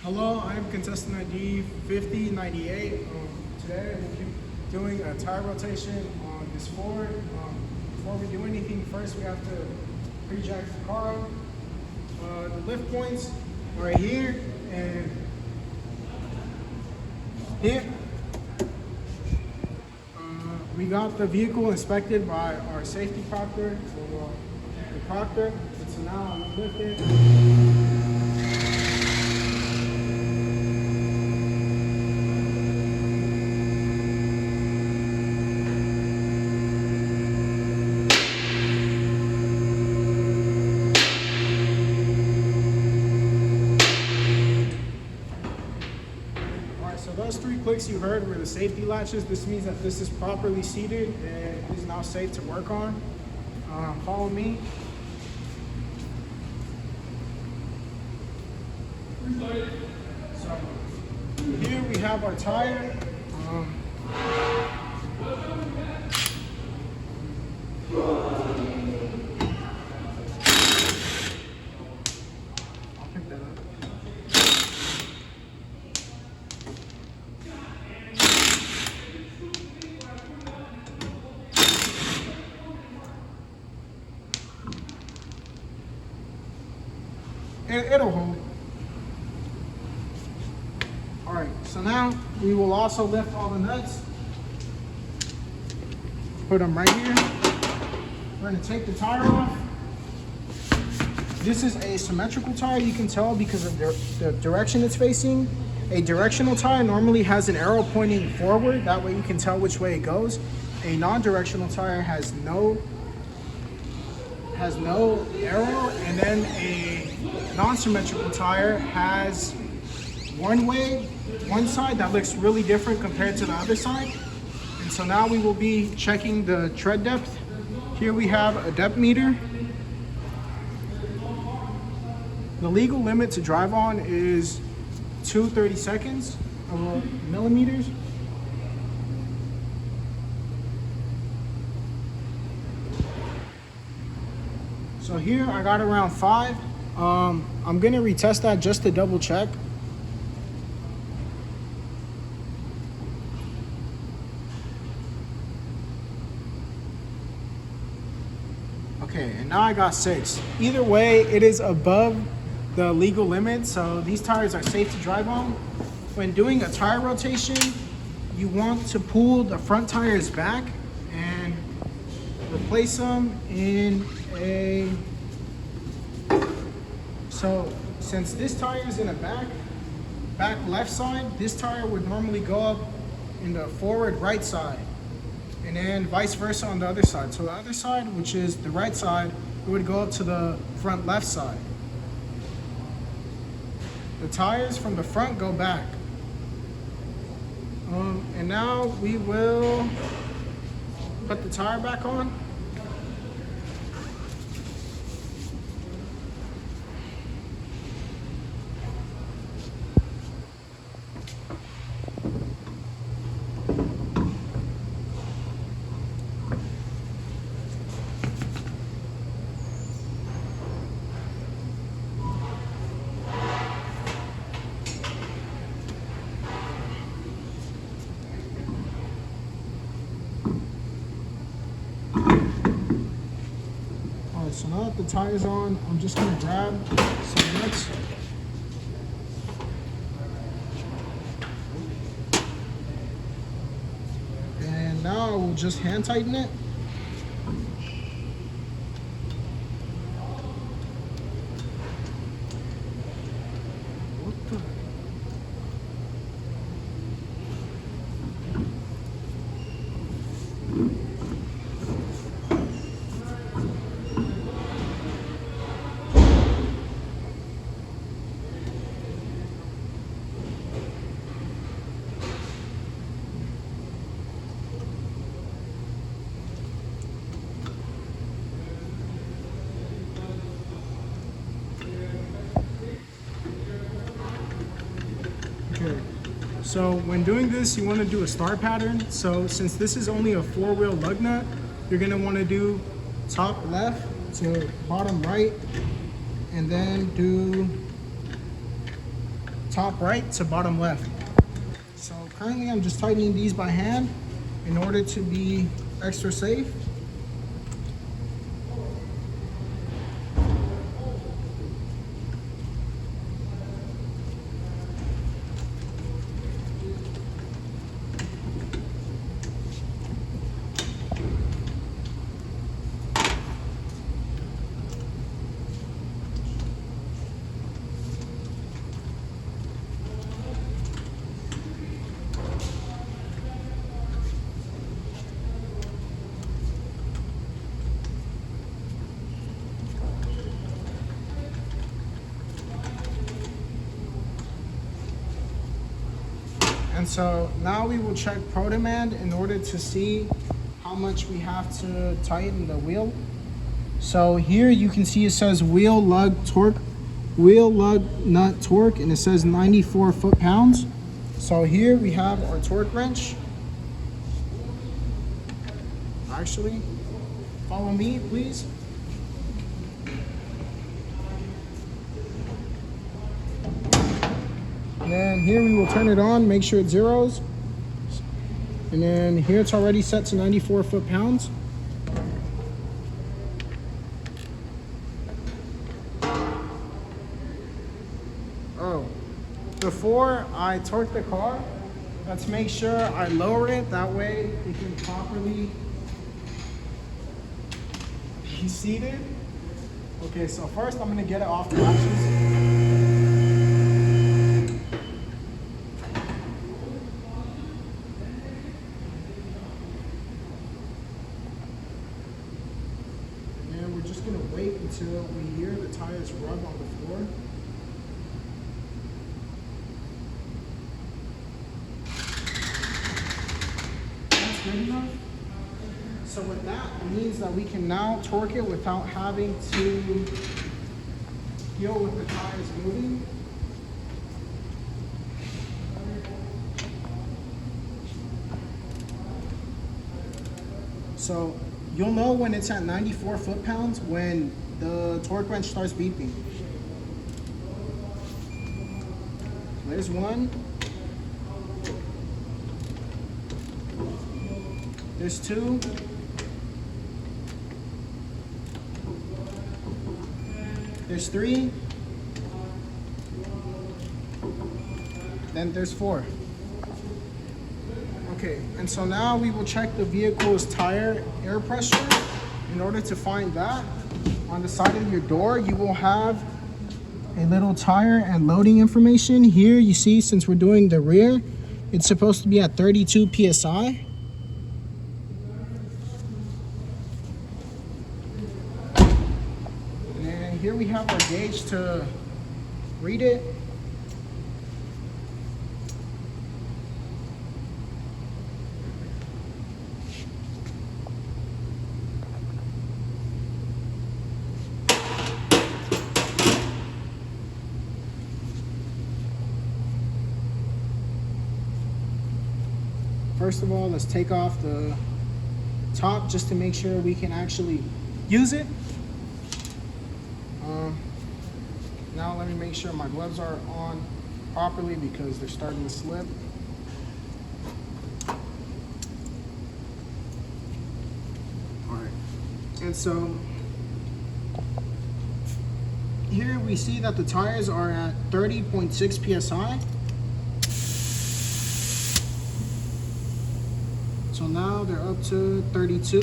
Hello, I am contestant ID 5098. Today we'll be doing a tire rotation on this Ford. Before we do anything, first we have to pre-jack the car up. The lift points are right here and here. We got the vehicle inspected by our safety proctor, the proctor. And so now I'm gonna lift it. So those 3 clicks you heard were the safety latches. This means that this is properly seated and is now safe to work on. Follow me. So here we have our tire. I'll pick that up. It'll hold. All right, so now we will also lift all the nuts. Put them right here. We're gonna take the tire off. This is a symmetrical tire, you can tell because of the direction it's facing. A directional tire normally has an arrow pointing forward, that way you can tell which way it goes. A non-directional tire has no arrow, and then a non-symmetrical tire has one side that looks really different compared to the other side. And so now we will be checking the tread depth. Here we have a depth meter. The legal limit to drive on is 2/32 millimeters. So here I got around 5. I'm gonna retest that just to double check. Okay, and now I got 6. Either way, it is above the legal limit, so these tires are safe to drive on. When doing a tire rotation, you want to pull the front tires back and replace them in a... So since this tire is in a back left side, this tire would normally go up in the forward right side, and then vice versa on the other side. So the other side, which is the right side, it would go up to the front left side. The tires from the front go back. And now we will put the tire back on. So now that the tire's on, I'm just gonna grab some nuts. And now I will just hand tighten it. What the? Okay, so when doing this, you want to do a star pattern. So since this is only a 4-wheel lug nut, you're going to want to do top left to bottom right, and then do top right to bottom left. So currently I'm just tightening these by hand in order to be extra safe. And so now we will check Pro Demand in order to see how much we have to tighten the wheel. So here you can see it says wheel lug nut torque, and it says 94 foot-pounds. So here we have our torque wrench. Actually, follow me, please. And then here we will turn it on, make sure it zeros. And then here it's already set to 94 foot-pounds. Oh, before I torque the car, let's make sure I lower it. That way it can properly be seated. Okay, so first I'm gonna get it off the latches. Wait until we hear the tires rub on the floor. That's good enough. So with that, it means that we can now torque it without having to deal with the tires moving. So you'll know when it's at 94 foot-pounds when the torque wrench starts beeping. There's one. There's two. There's three. Then there's four. Okay, and so now we will check the vehicle's tire air pressure. In order to find that, on the side of your door, you will have a little tire and loading information. Here you see, since we're doing the rear, it's supposed to be at 32 PSI. And then here we have our gauge to read it. First of all, let's take off the top just to make sure we can actually use it. Now let me make sure my gloves are on properly because they're starting to slip. All right, and so here we see that the tires are at 30.6 PSI. So now they're up to 32.